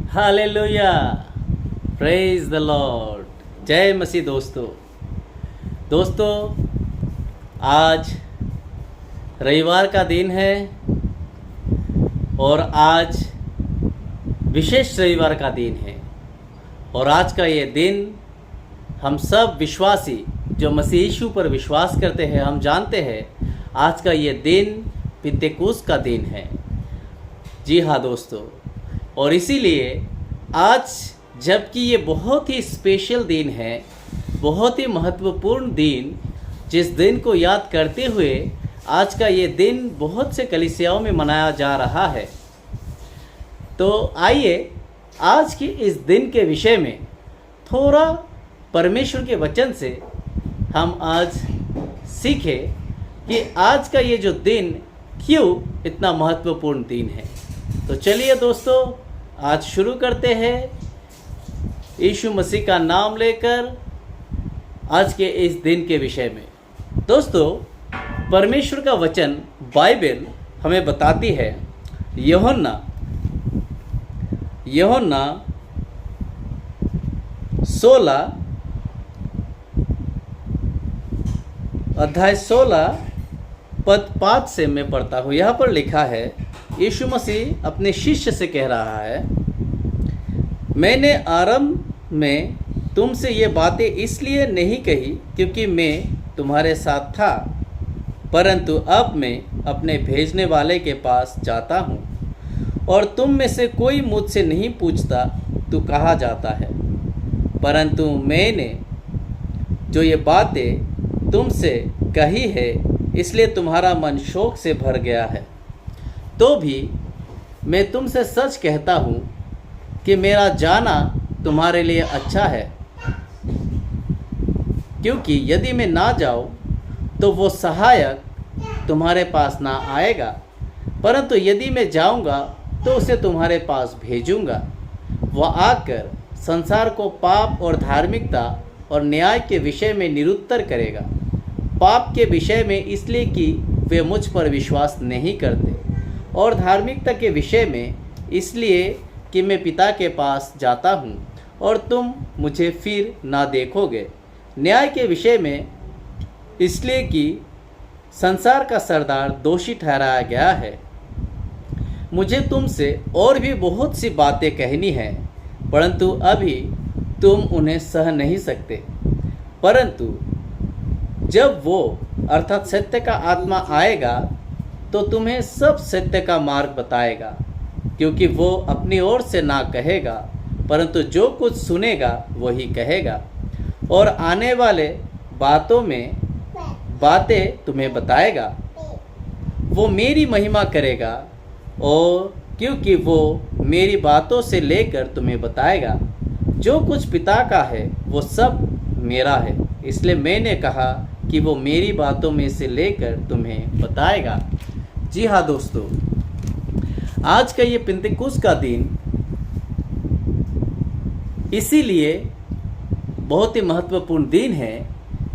Hallelujah, praise the Lord. जय मसीह। दोस्तों आज रविवार का दिन है और आज विशेष रविवार का दिन है। और आज का ये दिन हम सब विश्वासी जो मसीह यीशु पर विश्वास करते हैं, हम जानते हैं आज का ये दिन पिंतेकुस्त का दिन है। जी हाँ दोस्तों, और इसीलिए आज जबकि ये बहुत ही स्पेशल दिन है, बहुत ही महत्वपूर्ण दिन, जिस दिन को याद करते हुए आज का ये दिन बहुत से कलीसियाओं में मनाया जा रहा है। तो आइए आज के इस दिन के विषय में थोड़ा परमेश्वर के वचन से हम आज सीखें कि आज का ये जो दिन क्यों इतना महत्वपूर्ण दिन है। तो चलिए दोस्तों आज शुरू करते हैं यीशु मसीह का नाम लेकर आज के इस दिन के विषय में। दोस्तों परमेश्वर का वचन बाइबल हमें बताती है, यूहन्ना अध्याय 16 पद 5 से मैं पढ़ता हूँ। यहाँ पर लिखा है, यीशु मसीह अपने शिष्य से कह रहा है, मैंने आरंभ में तुमसे ये बातें इसलिए नहीं कही क्योंकि मैं तुम्हारे साथ था, परंतु अब मैं अपने भेजने वाले के पास जाता हूँ और तुम में से कोई मुझसे नहीं पूछता तू कहाँ जाता है। परंतु मैंने जो ये बातें तुमसे कही है इसलिए तुम्हारा मन शोक से भर गया है। तो भी मैं तुमसे सच कहता हूँ कि मेरा जाना तुम्हारे लिए अच्छा है, क्योंकि यदि मैं ना जाऊँ तो वो सहायक तुम्हारे पास ना आएगा, परंतु यदि मैं जाऊँगा तो उसे तुम्हारे पास भेजूँगा। वह आकर संसार को पाप और धार्मिकता और न्याय के विषय में निरुत्तर करेगा। पाप के विषय में इसलिए कि वे मुझ पर विश्वास नहीं करते, और धार्मिकता के विषय में इसलिए कि मैं पिता के पास जाता हूँ और तुम मुझे फिर ना देखोगे। न्याय के विषय में इसलिए कि संसार का सरदार दोषी ठहराया गया है। मुझे तुमसे और भी बहुत सी बातें कहनी हैं, परंतु अभी तुम उन्हें सह नहीं सकते। परंतु जब वो अर्थात सत्य का आत्मा आएगा तो तुम्हें सब सत्य का मार्ग बताएगा, क्योंकि वो अपनी ओर से ना कहेगा, परंतु जो कुछ सुनेगा वही कहेगा, और आने वाले बातें तुम्हें बताएगा। वो मेरी महिमा करेगा, और क्योंकि वो मेरी बातों से लेकर तुम्हें बताएगा। जो कुछ पिता का है वो सब मेरा है, इसलिए मैंने कहा कि वो मेरी बातों में से लेकर तुम्हें बताएगा। जी हाँ दोस्तों, आज का ये पिंतेकुस्त का दिन इसीलिए बहुत ही महत्वपूर्ण दिन है,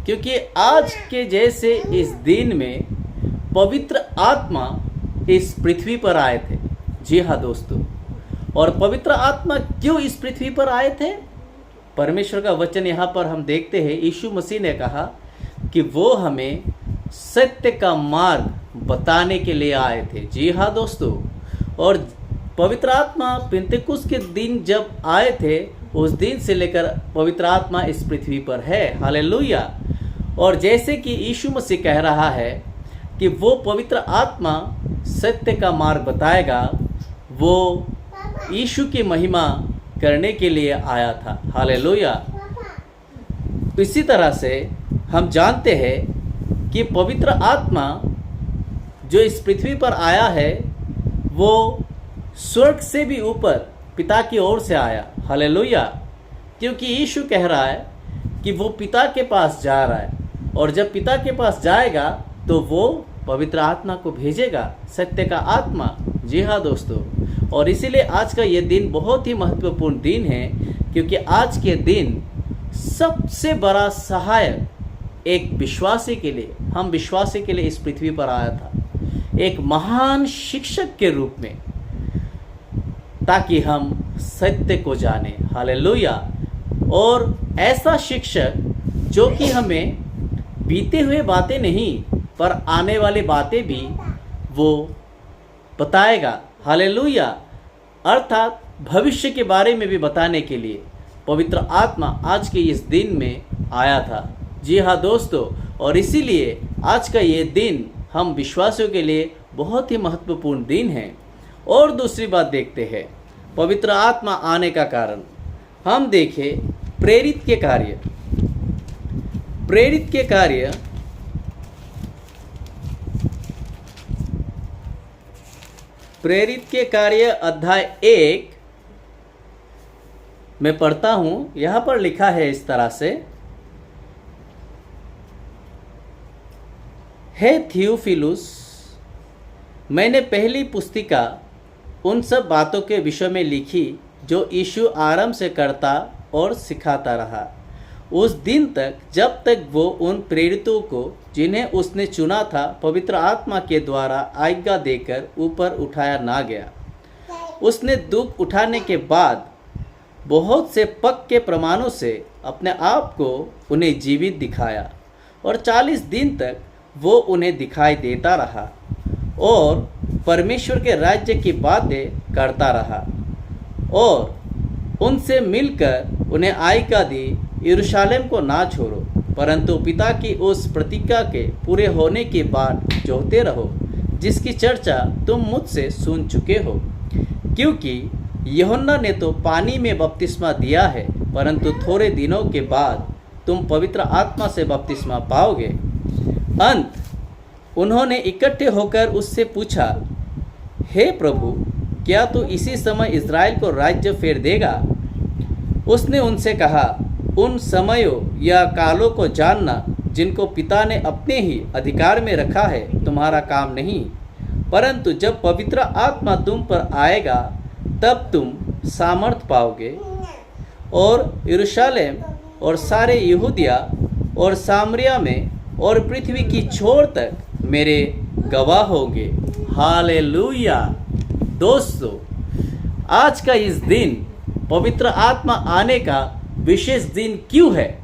क्योंकि आज के जैसे इस दिन में पवित्र आत्मा इस पृथ्वी पर आए थे। जी हाँ दोस्तों, और पवित्र आत्मा क्यों इस पृथ्वी पर आए थे? परमेश्वर का वचन यहाँ पर हम देखते हैं, यीशु मसीह ने कहा कि वो हमें सत्य का मार्ग बताने के लिए आए थे। जी हाँ दोस्तों, और पवित्र आत्मा पिंतेकुस्त के दिन जब आए थे उस दिन से लेकर पवित्र आत्मा इस पृथ्वी पर है। हालेलुया। और जैसे कि यीशु मसीह कह रहा है कि वो पवित्र आत्मा सत्य का मार्ग बताएगा, वो यीशु की महिमा करने के लिए आया था। हालेलुया। इसी तरह से हम जानते हैं कि पवित्र आत्मा जो इस पृथ्वी पर आया है वो स्वर्ग से भी ऊपर पिता की ओर से आया। हालेलुया। क्योंकि यीशु कह रहा है कि वो पिता के पास जा रहा है, और जब पिता के पास जाएगा तो वो पवित्र आत्मा को भेजेगा, सत्य का आत्मा। जी हाँ दोस्तों, और इसीलिए आज का ये दिन बहुत ही महत्वपूर्ण दिन है, क्योंकि आज के दिन सबसे बड़ा सहायक एक विश्वासी के लिए, हम विश्वासी के लिए इस पृथ्वी पर आया था, एक महान शिक्षक के रूप में, ताकि हम सत्य को जाने। हालेलुया। और ऐसा शिक्षक जो कि हमें बीते हुए बातें नहीं पर आने वाली बातें भी वो बताएगा। हालेलुया। अर्थात भविष्य के बारे में भी बताने के लिए पवित्र आत्मा आज के इस दिन में आया था। जी हाँ दोस्तों, और इसीलिए आज का ये दिन हम विश्वासियों के लिए बहुत ही महत्वपूर्ण दिन है। और दूसरी बात देखते हैं पवित्र आत्मा आने का कारण। हम देखें प्रेरित के कार्य। प्रेरित के कार्य अध्याय 1 मैं पढ़ता हूं। यहां पर लिखा है इस तरह से, हे थियोफिलुस, मैंने पहली पुस्तिका उन सब बातों के विषय में लिखी जो यीशु आरंभ से करता और सिखाता रहा, उस दिन तक जब तक वो उन प्रेरितों को जिन्हें उसने चुना था पवित्र आत्मा के द्वारा आज्ञा देकर ऊपर उठाया ना गया। उसने दुख उठाने के बाद बहुत से पक्के प्रमाणों से अपने आप को उन्हें जीवित दिखाया, और 40 दिन तक वो उन्हें दिखाई देता रहा और परमेश्वर के राज्य की बातें करता रहा, और उनसे मिलकर उन्हें आज्ञा दी, यरूशलेम को ना छोड़ो, परंतु पिता की उस प्रतिज्ञा के पूरे होने की बात जोहते रहो, जिसकी चर्चा तुम मुझसे सुन चुके हो। क्योंकि यूहन्ना ने तो पानी में बपतिस्मा दिया है, परंतु थोड़े दिनों के बाद तुम पवित्र आत्मा से बपतिस्मा पाओगे। अंत उन्होंने इकट्ठे होकर उससे पूछा, हे प्रभु, क्या तू इसी समय इज़राइल को राज्य फेर देगा? उसने उनसे कहा, उन समयों या कालों को जानना जिनको पिता ने अपने ही अधिकार में रखा है तुम्हारा काम नहीं, परंतु जब पवित्र आत्मा तुम पर आएगा तब तुम सामर्थ पाओगे, और यरूशलेम और सारे यहूदिया और सामरिया में और पृथ्वी की छोर तक मेरे गवाह होंगे। हालेलुया। दोस्तों, आज का इस दिन पवित्र आत्मा आने का विशेष दिन क्यों है?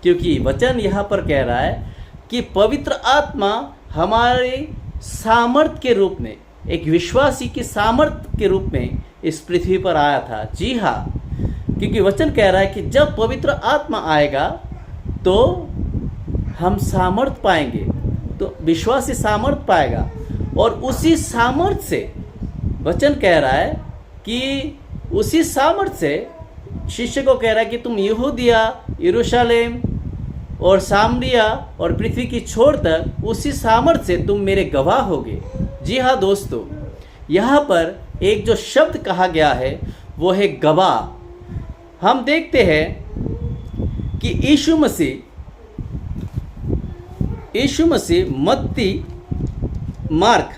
क्योंकि वचन यहाँ पर कह रहा है कि पवित्र आत्मा हमारे सामर्थ के रूप में, एक विश्वासी की सामर्थ के रूप में इस पृथ्वी पर आया था। जी हाँ, क्योंकि वचन कह रहा है कि जब पवित्र आत्मा आएगा तो हम सामर्थ पाएंगे, तो विश्वासी सामर्थ पाएगा, और उसी सामर्थ से वचन कह रहा है कि उसी सामर्थ से शिष्य को कह रहा है कि तुम यहूदिया, यरूशलेम और सामरिया और पृथ्वी की छोर तक उसी सामर्थ से तुम मेरे गवाह होगे। जी हाँ दोस्तों, यहाँ पर एक जो शब्द कहा गया है वो है गवाह। हम देखते हैं कि यीशु मसीह मार्क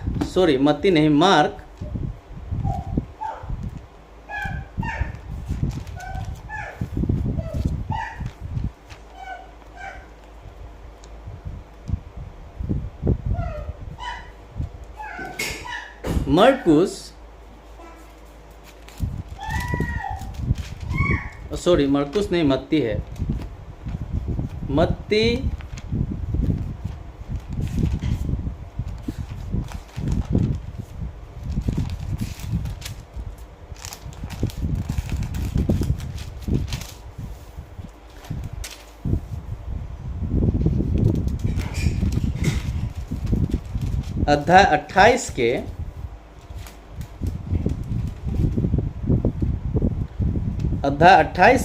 मरकुस नहीं, मत्ती है। मत्ती अध्याय 28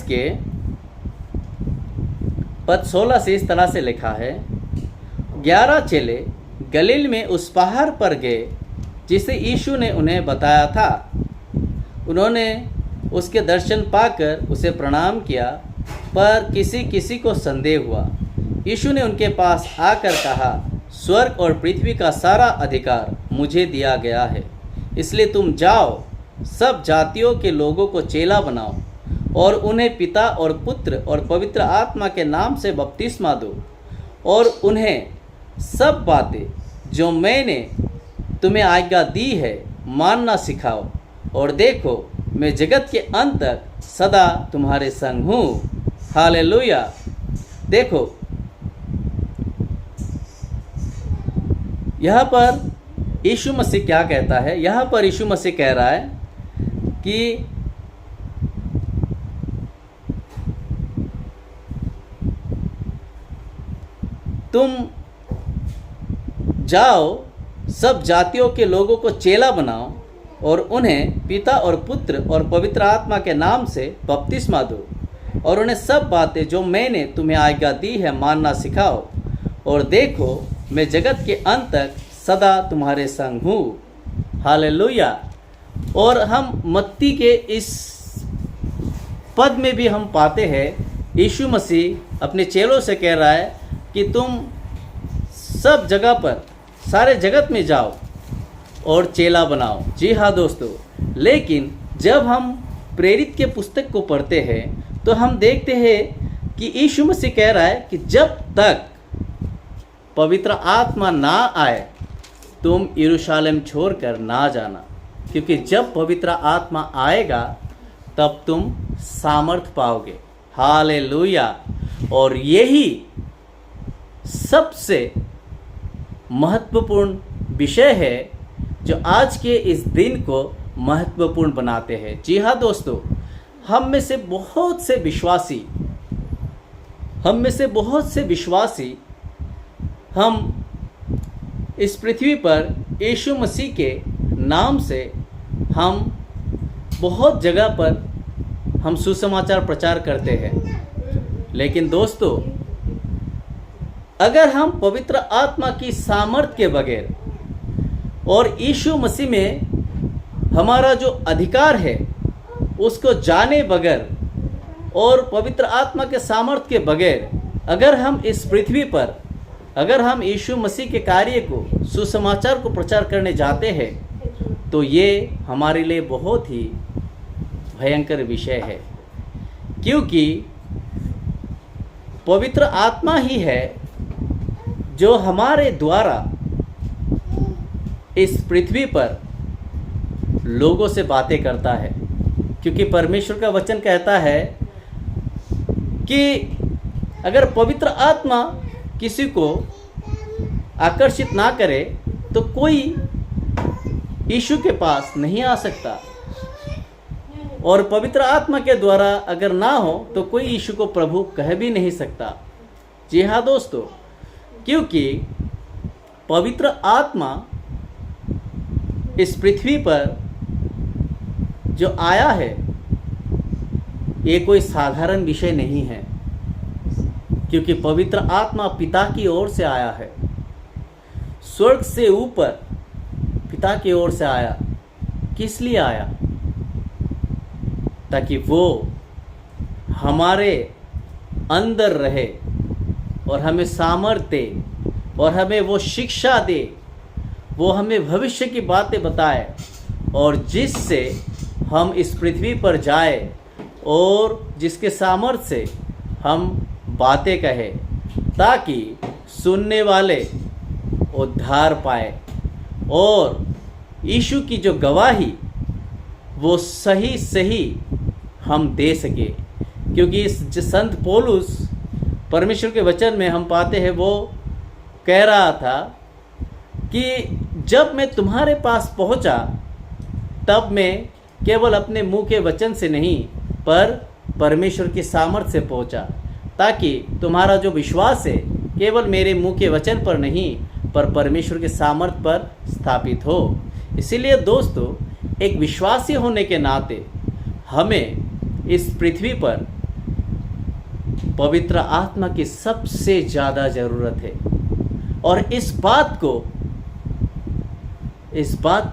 के पद 16 से इस तरह से लिखा है, 11 चेले गलील में उस पहाड़ पर गए जिसे यीशु ने उन्हें बताया था। उन्होंने उसके दर्शन पाकर उसे प्रणाम किया, पर किसी को संदेह हुआ। यीशु ने उनके पास आकर कहा, स्वर्ग और पृथ्वी का सारा अधिकार मुझे दिया गया है, इसलिए तुम जाओ, सब जातियों के लोगों को चेला बनाओ और उन्हें पिता और पुत्र और पवित्र आत्मा के नाम से बपतिस्मा दो, और उन्हें सब बातें जो मैंने तुम्हें आज्ञा दी है मानना सिखाओ। और देखो, मैं जगत के अंत तक सदा तुम्हारे संग हूँ। हालेलुया। देखो यहाँ पर यीशु मसीह क्या कहता है। यहाँ पर यीशु मसीह कह रहा है कि तुम जाओ, सब जातियों के लोगों को चेला बनाओ और उन्हें पिता और पुत्र और पवित्र आत्मा के नाम से बपतिस्मा दो और उन्हें सब बातें जो मैंने तुम्हें आज्ञा दी है मानना सिखाओ, और देखो मैं जगत के अंत तक सदा तुम्हारे संग हूँ। हालेलुया। और हम मत्ती के इस पद में भी हम पाते हैं यीशु मसीह अपने चेलों से कह रहा है कि तुम सब जगह पर, सारे जगत में जाओ और चेला बनाओ। जी हाँ दोस्तों, लेकिन जब हम प्रेरित के पुस्तक को पढ़ते हैं तो हम देखते हैं कि यीशु मसीह कह रहा है कि जब तक पवित्र आत्मा ना आए तुम यरूशलेम छोड़कर ना जाना, क्योंकि जब पवित्र आत्मा आएगा तब तुम सामर्थ पाओगे। हालेलुया। और यही सबसे महत्वपूर्ण विषय है जो आज के इस दिन को महत्वपूर्ण बनाते हैं। जी हाँ दोस्तों, हम में से बहुत से विश्वासी हम इस पृथ्वी पर यीशु मसीह के नाम से हम बहुत जगह पर हम सुसमाचार प्रचार करते हैं। लेकिन दोस्तों, अगर हम पवित्र आत्मा की सामर्थ के बगैर और यीशु मसीह में हमारा जो अधिकार है उसको जाने बगैर और पवित्र आत्मा के सामर्थ के बगैर अगर हम इस पृथ्वी पर, अगर हम यीशु मसीह के कार्य को, सुसमाचार को प्रचार करने जाते हैं तो ये हमारे लिए बहुत ही भयंकर विषय है, क्योंकि पवित्र आत्मा ही है जो हमारे द्वारा इस पृथ्वी पर लोगों से बातें करता है। क्योंकि परमेश्वर का वचन कहता है कि अगर पवित्र आत्मा किसी को आकर्षित ना करे तो कोई यीशु के पास नहीं आ सकता, और पवित्र आत्मा के द्वारा अगर ना हो तो कोई यीशु को प्रभु कह भी नहीं सकता। जी हाँ दोस्तों, क्योंकि पवित्र आत्मा इस पृथ्वी पर जो आया है ये कोई साधारण विषय नहीं है, क्योंकि पवित्र आत्मा पिता की ओर से आया है, स्वर्ग से ऊपर पिता की ओर से आया। किस लिए आया? ताकि वो हमारे अंदर रहे और हमें सामर्थ्य दे और हमें वो शिक्षा दे, वो हमें भविष्य की बातें बताए, और जिससे हम इस पृथ्वी पर जाए और जिसके सामर्थ्य से हम बातें कहें, ताकि सुनने वाले उद्धार पाए और यीशु की जो गवाही वो सही सही हम दे सके। क्योंकि इस संत पौलुस परमेश्वर के वचन में हम पाते हैं, वो कह रहा था कि जब मैं तुम्हारे पास पहुंचा तब मैं केवल अपने मुंह के वचन से नहीं पर परमेश्वर की सामर्थ्य से पहुंचा, ताकि तुम्हारा जो विश्वास है केवल मेरे मुंह के वचन पर नहीं पर परमेश्वर के सामर्थ्य पर स्थापित हो। इसीलिए दोस्तों, एक विश्वासी होने के नाते हमें इस पृथ्वी पर पवित्र आत्मा की सबसे ज़्यादा ज़रूरत है, और इस बात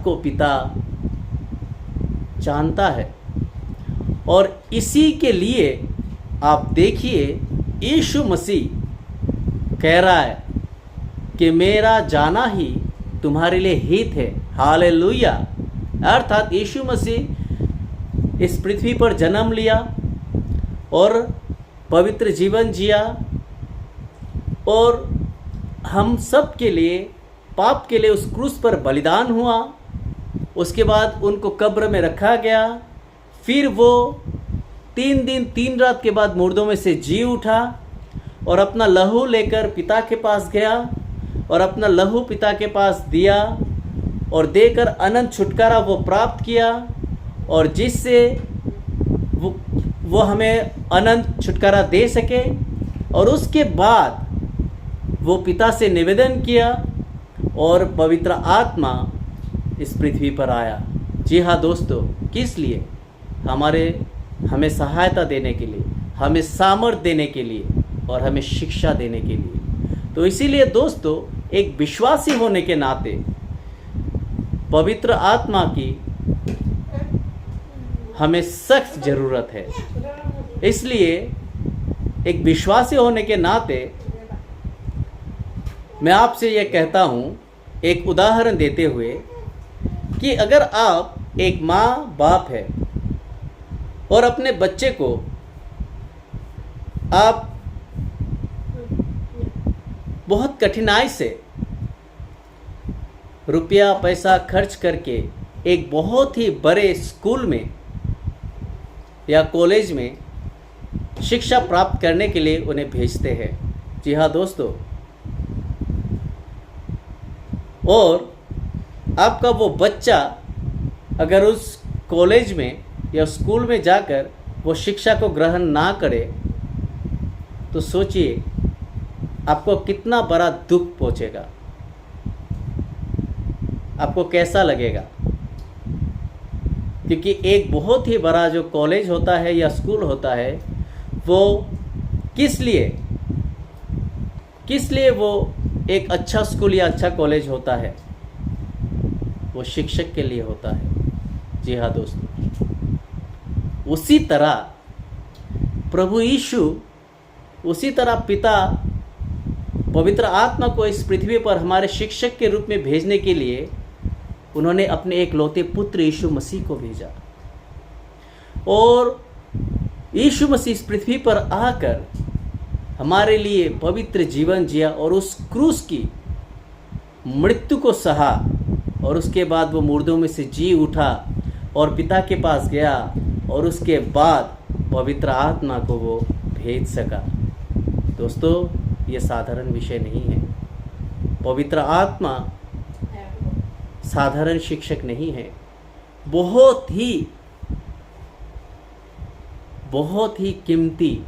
को पिता जानता है। और इसी के लिए आप देखिए यीशु मसीह कह रहा है कि मेरा जाना ही तुम्हारे लिए हित है। हालेलुया। अर्थात यीशु मसीह इस पृथ्वी पर जन्म लिया और पवित्र जीवन जिया और हम सब के लिए, पाप के लिए उस क्रूस पर बलिदान हुआ। उसके बाद उनको कब्र में रखा गया, फिर वो 3 दिन 3 रात के बाद मुर्दों में से जी उठा और अपना लहू लेकर पिता के पास गया और अपना लहू पिता के पास दिया और देकर अनंत छुटकारा वो प्राप्त किया, और जिससे वो हमें अनंत छुटकारा दे सके। और उसके बाद वो पिता से निवेदन किया और पवित्र आत्मा इस पृथ्वी पर आया। जी हाँ दोस्तों, किस लिए? हमें सहायता देने के लिए, हमें सामर्थ्य देने के लिए और हमें शिक्षा देने के लिए। तो इसीलिए दोस्तों, एक विश्वासी होने के नाते पवित्र आत्मा की हमें सख्त ज़रूरत है। इसलिए एक विश्वासी होने के नाते मैं आपसे यह कहता हूँ, एक उदाहरण देते हुए, कि अगर आप एक माँ बाप है और अपने बच्चे को आप बहुत कठिनाई से रुपया पैसा खर्च करके एक बहुत ही बड़े स्कूल में या कॉलेज में शिक्षा प्राप्त करने के लिए उन्हें भेजते हैं। जी हाँ दोस्तों, और आपका वो बच्चा अगर उस कॉलेज में या स्कूल में जाकर वो शिक्षा को ग्रहण ना करे, तो सोचिए आपको कितना बड़ा दुख पहुंचेगा, आपको कैसा लगेगा। क्योंकि एक बहुत ही बड़ा जो कॉलेज होता है या स्कूल होता है, वो किस लिए वो एक अच्छा स्कूल या अच्छा कॉलेज होता है? वो शिक्षक के लिए होता है। जी हाँ दोस्तों, उसी तरह प्रभु यीशु, उसी तरह पिता पवित्र आत्मा को इस पृथ्वी पर हमारे शिक्षक के रूप में भेजने के लिए उन्होंने अपने एक लौते पुत्र यीशु मसीह को भेजा। और यीशु मसीह इस पृथ्वी पर आकर हमारे लिए पवित्र जीवन जिया और उस क्रूस की मृत्यु को सहा, और उसके बाद वो मुर्दों में से जी उठा और पिता के पास गया, और उसके बाद पवित्र आत्मा को वो भेज सका। दोस्तों, ये साधारण विषय नहीं है। पवित्र आत्मा साधारण शिक्षक नहीं है, बहुत ही कीमती,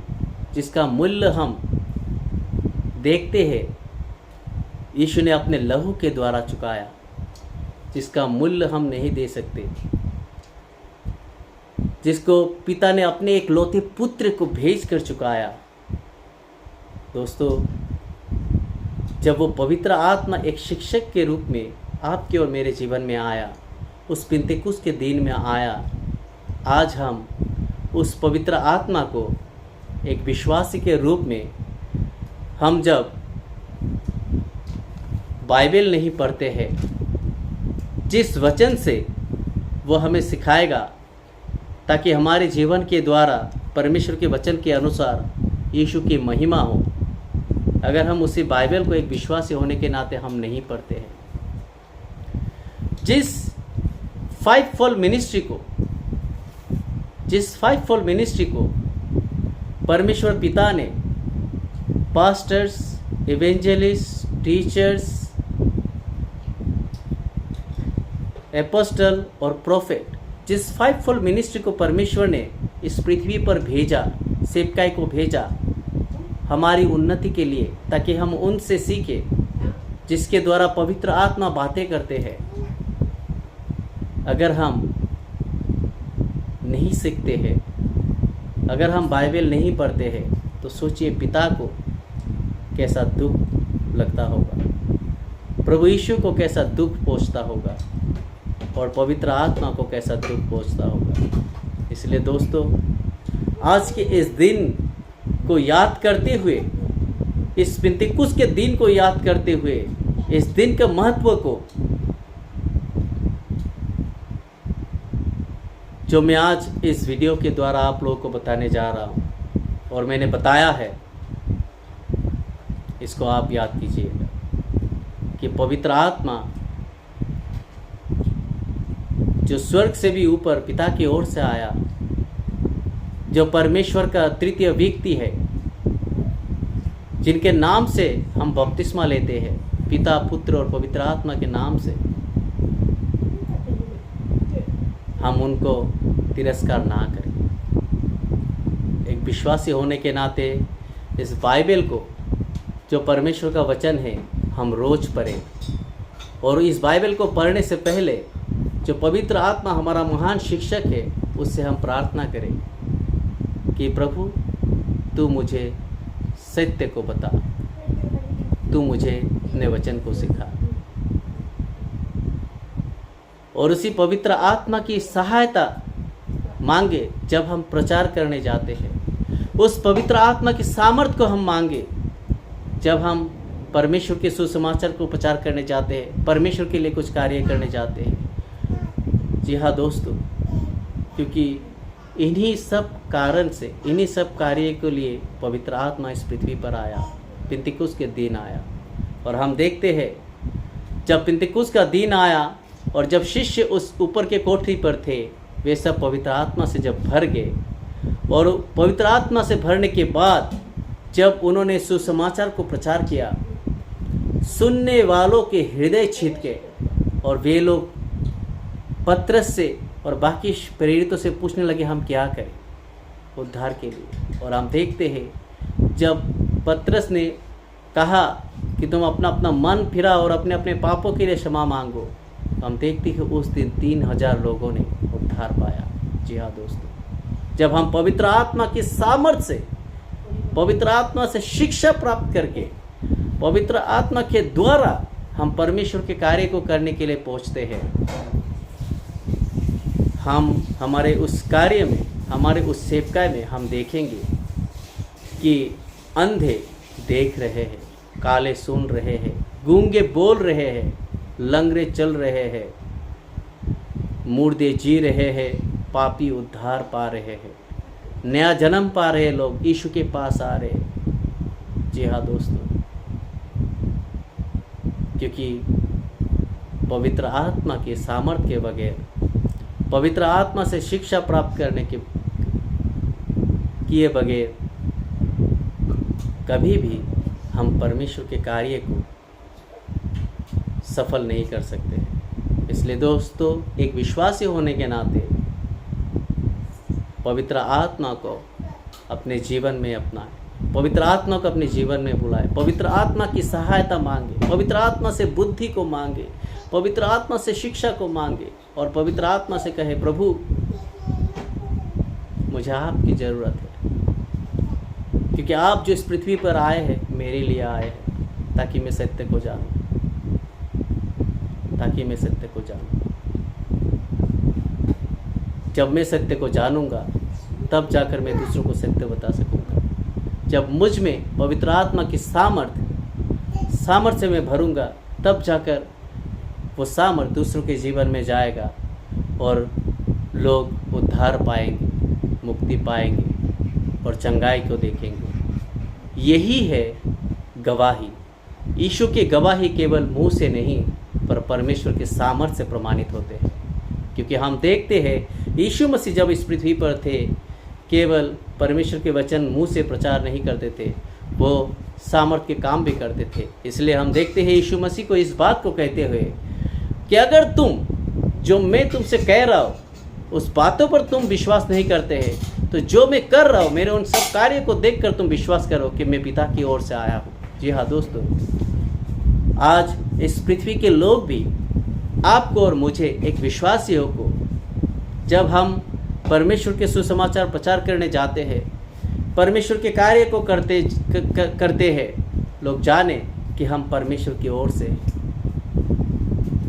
जिसका मूल्य हम देखते हैं यीशु ने अपने लहू के द्वारा चुकाया, जिसका मूल्य हम नहीं दे सकते, जिसको पिता ने अपने एक लौते पुत्र को भेज कर चुकाया। दोस्तों, जब वो पवित्र आत्मा एक शिक्षक के रूप में आपके और मेरे जीवन में आया, उस पिंतेकुस्त के दिन में आया, आज हम उस पवित्र आत्मा को एक विश्वासी के रूप में, हम जब बाइबल नहीं पढ़ते हैं, जिस वचन से वो हमें सिखाएगा ताकि हमारे जीवन के द्वारा परमेश्वर के वचन के अनुसार यीशु की महिमा हो, अगर हम उसी बाइबल को एक विश्वासी होने के नाते हम नहीं पढ़ते हैं, जिस फाइव फोल्ड मिनिस्ट्री को परमेश्वर पिता ने पास्टर्स, इवेंजलिस्ट, टीचर्स, एपोस्टल और प्रोफेट, जिस फाइव फोल्ड मिनिस्ट्री को परमेश्वर ने इस पृथ्वी पर भेजा, सेवकाई को भेजा हमारी उन्नति के लिए, ताकि हम उनसे सीखें, जिसके द्वारा पवित्र आत्मा बातें करते हैं। अगर हम नहीं सीखते हैं, अगर हम बाइबल नहीं पढ़ते हैं, तो सोचिए पिता को कैसा दुख लगता होगा, प्रभु यीशु को कैसा दुख पहुंचता होगा, और पवित्र आत्मा को कैसा दुख पहुंचता होगा। इसलिए दोस्तों, आज के इस दिन को याद करते हुए, इस पिंतेकुस्त के दिन को याद करते हुए, इस दिन के महत्व को जो मैं आज इस वीडियो के द्वारा आप लोगों को बताने जा रहा हूँ और मैंने बताया है, इसको आप याद कीजिएगा कि पवित्र आत्मा जो स्वर्ग से भी ऊपर पिता की ओर से आया, जो परमेश्वर का तृतीय व्यक्ति है, जिनके नाम से हम बपतिस्मा लेते हैं, पिता, पुत्र और पवित्र आत्मा के नाम से, हम उनको तिरस्कार ना करें। एक विश्वासी होने के नाते इस बाइबल को, जो परमेश्वर का वचन है, हम रोज पढ़ें। और इस बाइबल को पढ़ने से पहले जो पवित्र आत्मा हमारा महान शिक्षक है, उससे हम प्रार्थना करें कि प्रभु तू मुझे सत्य को बता, तू मुझे अपने वचन को सिखा। और उसी पवित्र आत्मा की सहायता मांगे जब हम प्रचार करने जाते हैं। उस पवित्र आत्मा की सामर्थ्य को हम मांगे जब हम परमेश्वर के सुसमाचार को प्रचार करने जाते हैं, परमेश्वर के लिए कुछ कार्य करने जाते हैं। जी हाँ दोस्तों, क्योंकि इन्हीं सब कारण से, इन्हीं सब कार्य के लिए पवित्र आत्मा इस पृथ्वी पर आया, पिंतेकुस्त के दिन आया। और हम देखते हैं जब पिंतेकुस्त का दिन आया और जब शिष्य उस ऊपर के कोठरी पर थे, वे सब पवित्र आत्मा से जब भर गए, और पवित्र आत्मा से भरने के बाद जब उन्होंने सुसमाचार को प्रचार किया, सुनने वालों के हृदय छिद गए और वे लोग पतरस से और बाकी प्रेरितों से पूछने लगे, हम क्या करें उद्धार के लिए। और हम देखते हैं जब पतरस ने कहा कि तुम अपना अपना मन फिरा और अपने अपने पापों के लिए क्षमा मांगो, हम देखते हैं उस दिन 3000 लोगों ने उद्धार पाया। जी हाँ दोस्तों, जब हम पवित्र आत्मा की सामर्थ्य से, पवित्र आत्मा से शिक्षा प्राप्त करके, पवित्र आत्मा के द्वारा हम परमेश्वर के कार्य को करने के लिए पहुंचते हैं, हम हमारे उस कार्य में, हमारे उस सेवकाई में हम देखेंगे कि अंधे देख रहे हैं, काले सुन रहे हैं, गूंगे बोल रहे हैं, लंगड़े चल रहे हैं, मुर्दे जी रहे हैं, पापी उद्धार पा रहे हैं, नया जन्म पा रहे लोग यीशु के पास आ रहे हैं। जी हाँ दोस्तों, क्योंकि पवित्र आत्मा के सामर्थ्य के बगैर, पवित्र आत्मा से शिक्षा प्राप्त करने के किए बगैर कभी भी हम परमेश्वर के कार्य को सफल नहीं कर सकते हैं। इसलिए दोस्तों, एक विश्वासी होने के नाते पवित्र आत्मा को अपने जीवन में अपनाएं, पवित्र आत्मा को अपने जीवन में बुलाएं, पवित्र आत्मा की सहायता मांगे, पवित्र आत्मा से बुद्धि को मांगे, पवित्र आत्मा से शिक्षा को मांगे और पवित्र आत्मा से कहे, प्रभु मुझे आपकी ज़रूरत है, क्योंकि आप जो इस पृथ्वी पर आए हैं मेरे लिए आए हैं, ताकि मैं सत्य को जानूं, ताकि मैं सत्य को जानूं। जब मैं सत्य को जानूंगा तब जाकर मैं दूसरों को सत्य बता सकूंगा। जब मुझ में पवित्र आत्मा की सामर्थ्य से मैं भरूंगा, तब जाकर वो सामर्थ्य दूसरों के जीवन में जाएगा और लोग उद्धार पाएंगे, मुक्ति पाएंगे और चंगाई को देखेंगे। यही है गवाही। यीशु की गवाही केवल मुंह से नहीं, पर परमेश्वर के सामर्थ्य से प्रमाणित होते हैं। क्योंकि हम देखते हैं यीशु मसीह जब इस पृथ्वी पर थे, केवल परमेश्वर के वचन मुंह से प्रचार नहीं करते थे, वो सामर्थ्य के काम भी करते थे। इसलिए हम देखते हैं यीशु मसीह को इस बात को कहते हुए कि अगर तुम जो मैं तुमसे कह रहा हूँ उस बातों पर तुम विश्वास नहीं करते हैं, तो जो मैं कर रहा हूँ, मेरे उन सब कार्य को देखकर तुम विश्वास करो कि मैं पिता की ओर से आया हूँ। जी हाँ दोस्तों, आज इस पृथ्वी के लोग भी आपको और मुझे, एक विश्वासियों को, जब हम परमेश्वर के सुसमाचार प्रचार करने जाते हैं, परमेश्वर के कार्य को करते हैं, लोग जाने कि हम परमेश्वर की ओर से हैं,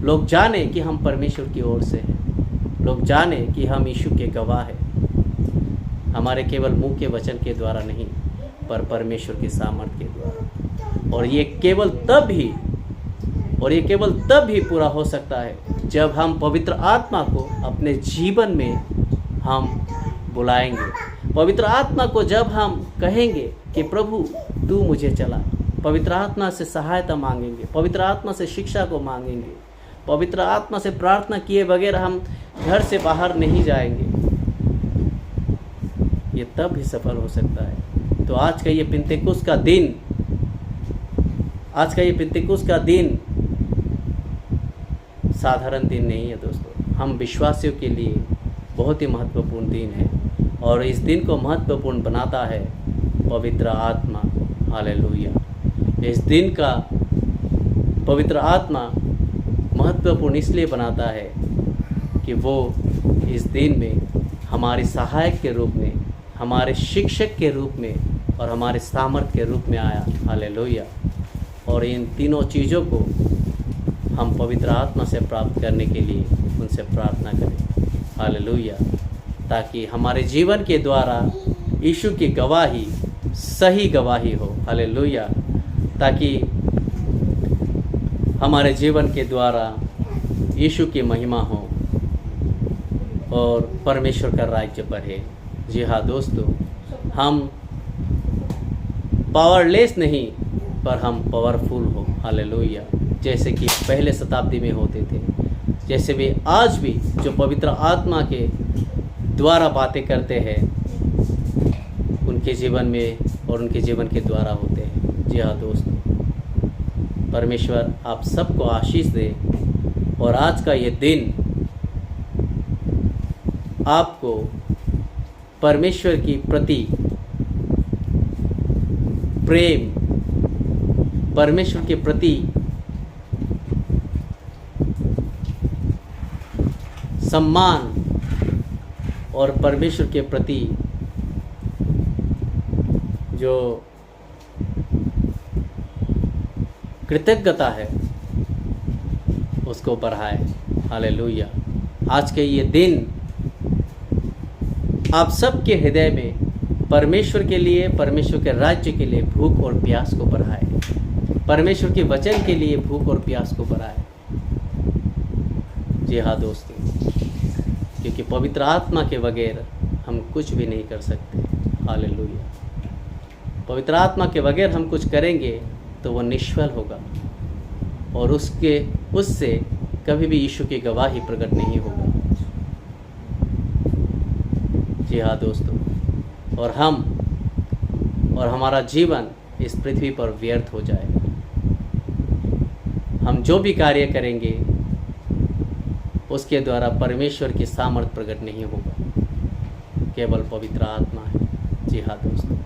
लोग जाने कि हम परमेश्वर की ओर से हैं, लोग जाने कि हम यीशु के गवाह हैं, हमारे केवल मुंह के वचन के द्वारा नहीं, पर परमेश्वर की सामर्थ्य के द्वारा। और ये केवल तब ही पूरा हो सकता है जब हम पवित्र आत्मा को अपने जीवन में हम बुलाएंगे। पवित्र आत्मा को जब हम कहेंगे कि प्रभु तू मुझे चला, पवित्र आत्मा से सहायता मांगेंगे, पवित्र आत्मा से शिक्षा को मांगेंगे, पवित्र आत्मा से प्रार्थना किए बगैर हम घर से बाहर नहीं जाएंगे। ये तब ही सफल हो सकता है। तो आज का ये पिंतेकुस्त का दिन, आज का ये पिंतेकुस्त का दिन साधारण दिन नहीं है दोस्तों। हम विश्वासियों के लिए बहुत ही महत्वपूर्ण दिन है और इस दिन को महत्वपूर्ण बनाता है पवित्र आत्मा। हालेलुया। इस दिन का पवित्र आत्मा महत्वपूर्ण इसलिए बनाता है कि वो इस दिन में हमारे सहायक के रूप में, हमारे शिक्षक के रूप में और हमारे सामर्थ्य के रूप में आया। हालेलुया। और इन तीनों चीज़ों को हम पवित्र आत्मा से प्राप्त करने के लिए उनसे प्रार्थना करें। हालेलुया। ताकि हमारे जीवन के द्वारा यीशु की गवाही सही गवाही हो। हालेलुया। ताकि हमारे जीवन के द्वारा यीशु की महिमा हो और परमेश्वर का राज्य बढ़े। जी हाँ दोस्तों, हम पावरलेस नहीं पर हम पावरफुल हो। हालेलुया। जैसे कि पहले शताब्दी में होते थे, जैसे वे आज भी जो पवित्र आत्मा के द्वारा बातें करते हैं उनके जीवन में और उनके जीवन के द्वारा होते हैं। जी हाँ दोस्तों, परमेश्वर आप सबको आशीष दे और आज का ये दिन आपको परमेश्वर की प्रति प्रेम, परमेश्वर के प्रति सम्मान और परमेश्वर के प्रति जो कृतज्ञता है उसको बढ़ाए। हालेलुया। आज के ये दिन आप सबके हृदय में परमेश्वर के लिए, परमेश्वर के राज्य के लिए भूख और प्यास को बढ़ाए, परमेश्वर के वचन के लिए भूख और प्यास को बढ़ाए। जी हाँ दोस्तों, क्योंकि पवित्र आत्मा के बगैर हम कुछ भी नहीं कर सकते। हालेलुया। पवित्र आत्मा के बगैर हम कुछ करेंगे तो वह निष्फल होगा और उससे कभी भी यीशु की गवाही प्रकट नहीं होगा। जी हाँ दोस्तों, और हमारा जीवन इस पृथ्वी पर व्यर्थ हो जाएगा। हम जो भी कार्य करेंगे उसके द्वारा परमेश्वर की सामर्थ्य प्रकट नहीं होगा, केवल पवित्र आत्मा है। जी हाँ दोस्तों,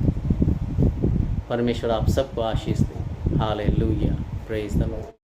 परमेश्वर आप सबको आशीष दे। हालेलुया। Praise the Lord.